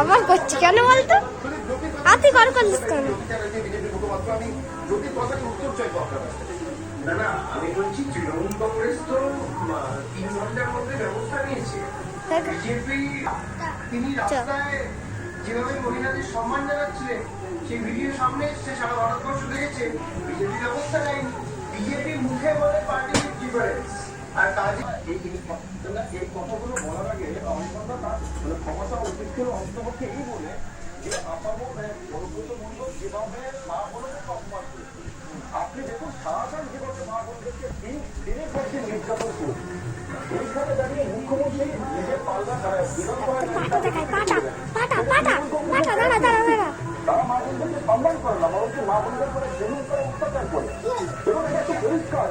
আবার করছি কেন বলতো? আতি কর করলিস কেন? না না, আমি বলছি তৃণমূল কংগ্রেস তো 3 ঘন্টার মধ্যে ব্যবস্থা নিয়েছে। বিজেপি তিনি রাস্তায় যেভাবে মহিলাদের সম্মান জানাচ্ছিলেন সেই ভিডিও সামনে এসছে, সারা ভারতবর্ষ দেখেছে। বিজেপি ব্যবস্থা নেয়নি। বিজেপি মুখে বলে পার্টি ডিফারেন্স আর কাজে এই কথাগুলো বলার আগে ক্ষমতা উচিত ছিল অন্তপক্ষে এই বলে যে আপাবো অনুব্রত মন্ডল যেভাবে মা বোনদের অপমান করেছে। আপনি দেখুন সারাসার যেভাবে মা বোনদেরকে দিনের পর দিন নির্যাতন করছে। এইখানে দাঁড়িয়ে মুখ্যমন্ত্রী নিজের পাল্লা ছাড়ায় তারা মা বোনদেরকে সম্মান করে না, বরঞ্চ মা বোনদের করে জুলুম করে অত্যাচার করে। এবং এটা তো পরিষ্কার